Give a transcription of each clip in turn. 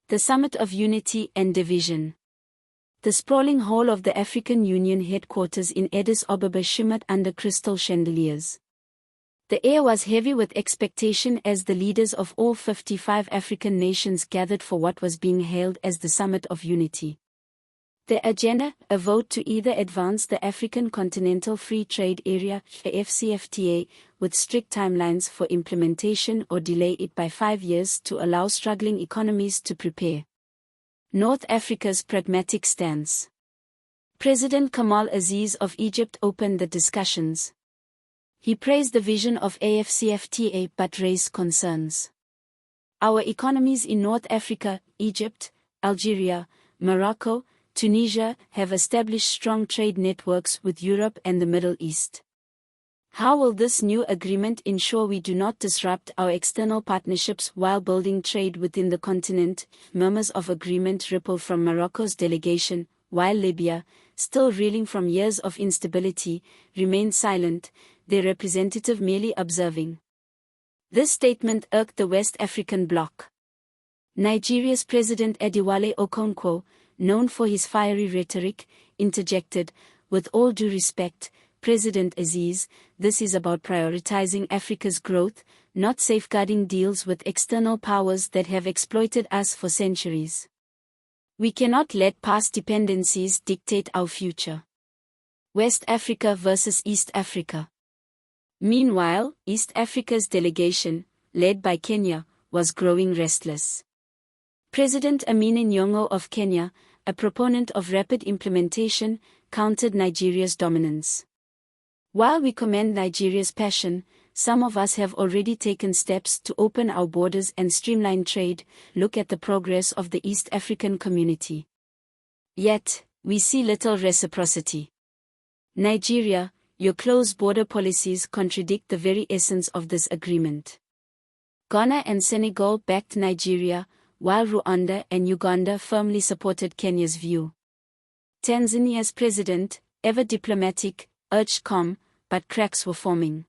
The Summit of Unity and Division. The sprawling hall of the African Union headquarters in Addis Ababa shimmered under crystal chandeliers. The air was heavy with expectation as the leaders of all 55 African nations gathered for what was being hailed as the Summit of Unity. The agenda, a vote to either advance the African Continental Free Trade Area (AfCFTA) with strict timelines for implementation or delay it by 5 years to allow struggling economies to prepare. North Africa's pragmatic stance. President Kamal Aziz of Egypt opened the discussions. He praised the vision of AfCFTA but raised concerns. Our economies in North Africa, Egypt, Algeria, Morocco, Tunisia have established strong trade networks with Europe and the Middle East. How will this new agreement ensure we do not disrupt our external partnerships while building trade within the continent? Murmurs of agreement ripple from Morocco's delegation, while Libya, still reeling from years of instability, remained silent, their representative merely observing. This statement irked the West African bloc. Nigeria's President Adewale Okonkwo, known for his fiery rhetoric, interjected, "With all due respect, President Aziz, this is about prioritizing Africa's growth, not safeguarding deals with external powers that have exploited us for centuries. We cannot let past dependencies dictate our future." West Africa versus East Africa. Meanwhile, East Africa's delegation, led by Kenya, was growing restless. President Amina Nyong'o of Kenya, a proponent of rapid implementation, countered Nigeria's dominance. While we commend Nigeria's passion, some of us have already taken steps to open our borders and streamline trade. Look at the progress of the East African community. Yet, we see little reciprocity. Nigeria, your closed border policies contradict the very essence of this agreement. Ghana and Senegal backed Nigeria, while Rwanda and Uganda firmly supported Kenya's view. Tanzania's president, ever diplomatic, urged calm, but cracks were forming.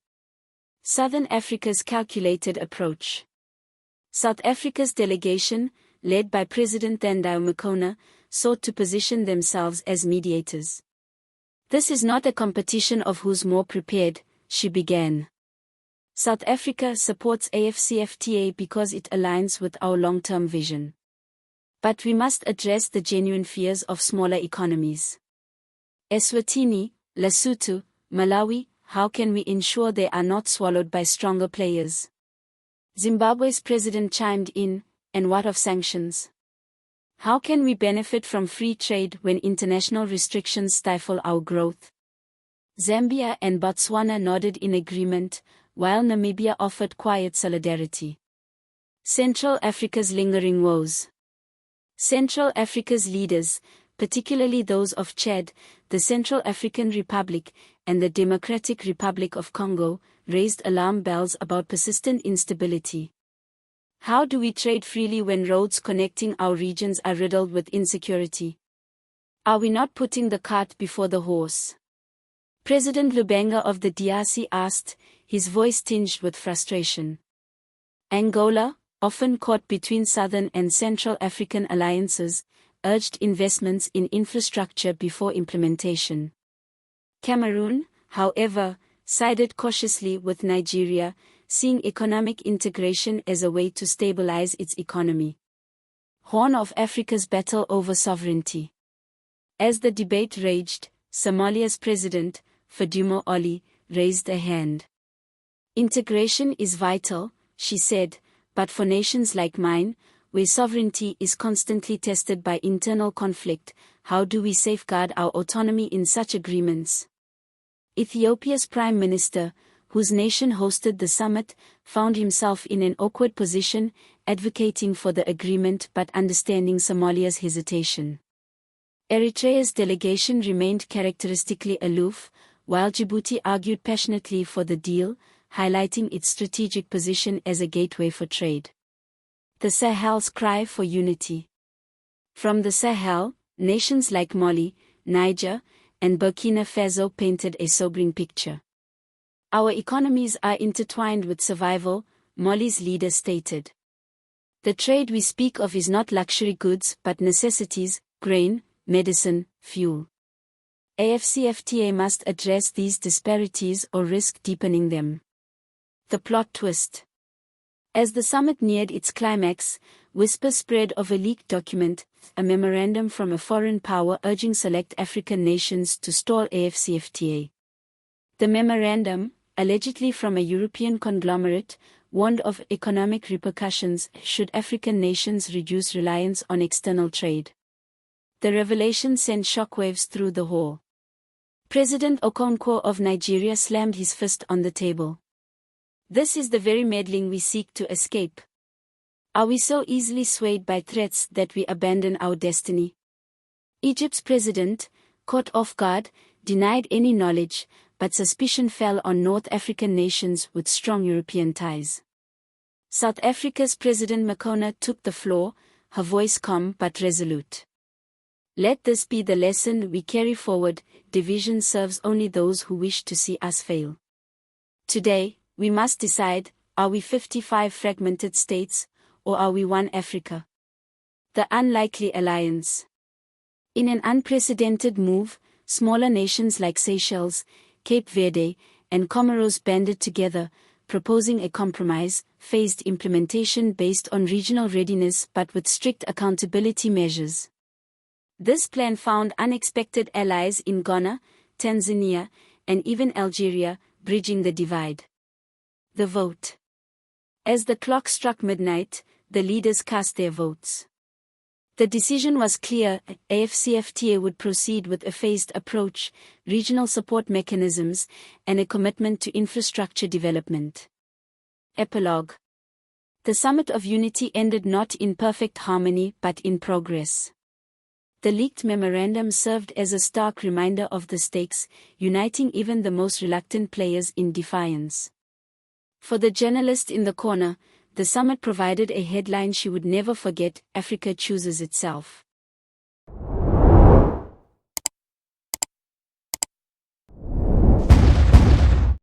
Southern Africa's calculated approach. South Africa's delegation, led by President Thandai Makona, sought to position themselves as mediators. "This is not a competition of who's more prepared," she began. "South Africa supports AfCFTA because it aligns with our long-term vision. But we must address the genuine fears of smaller economies. Eswatini, Lesotho, Malawi, how can we ensure they are not swallowed by stronger players?" Zimbabwe's president chimed in, "And what of sanctions? How can we benefit from free trade when international restrictions stifle our growth?" Zambia and Botswana nodded in agreement, while Namibia offered quiet solidarity. Central Africa's lingering woes. Central Africa's leaders, particularly those of Chad, the Central African Republic, and the Democratic Republic of Congo, raised alarm bells about persistent instability. How do we trade freely when roads connecting our regions are riddled with insecurity? Are we not putting the cart before the horse? President Lubenga of the DRC asked, his voice tinged with frustration. Angola, often caught between Southern and Central African alliances, urged investments in infrastructure before implementation. Cameroon, however, sided cautiously with Nigeria, seeing economic integration as a way to stabilize its economy. Horn of Africa's battle over sovereignty. As the debate raged, Somalia's president, Faduma Oli, raised a hand. "Integration is vital," she said, "but for nations like mine, where sovereignty is constantly tested by internal conflict, how do we safeguard our autonomy in such agreements?" Ethiopia's prime minister, whose nation hosted the summit, found himself in an awkward position, advocating for the agreement but understanding Somalia's hesitation. Eritrea's delegation remained characteristically aloof, while Djibouti argued passionately for the deal, highlighting its strategic position as a gateway for trade. The Sahel's cry for unity. From the Sahel, nations like Mali, Niger, and Burkina Faso painted a sobering picture. "Our economies are intertwined with survival," Mali's leader stated. The trade we speak of is not luxury goods but necessities, grain, medicine, fuel. AFCFTA must address these disparities or risk deepening them. The plot twist. As the summit neared its climax, whispers spread of a leaked document, a memorandum from a foreign power urging select African nations to stall AFCFTA. The memorandum, allegedly from a European conglomerate, warned of economic repercussions should African nations reduce reliance on external trade. The revelation sent shockwaves through the hall. President Okonkwo of Nigeria slammed his fist on the table. This is the very meddling we seek to escape. Are we so easily swayed by threats that we abandon our destiny? Egypt's president, caught off guard, denied any knowledge, but suspicion fell on North African nations with strong European ties. South Africa's President Makona took the floor, her voice calm but resolute. Let this be the lesson we carry forward: division serves only those who wish to see us fail. Today, we must decide, are we 55 fragmented states, or are we one Africa? The unlikely alliance. In an unprecedented move, smaller nations like Seychelles, Cape Verde, and Comoros banded together, proposing a compromise, phased implementation based on regional readiness but with strict accountability measures. This plan found unexpected allies in Ghana, Tanzania, and even Algeria, bridging the divide. The vote. As the clock struck midnight, the leaders cast their votes. The decision was clear: AFCFTA would proceed with a phased approach, regional support mechanisms, and a commitment to infrastructure development. Epilogue. The Summit of Unity ended not in perfect harmony but in progress. The leaked memorandum served as a stark reminder of the stakes, uniting even the most reluctant players in defiance. For the journalist in the corner, the summit provided a headline she would never forget: Africa chooses itself.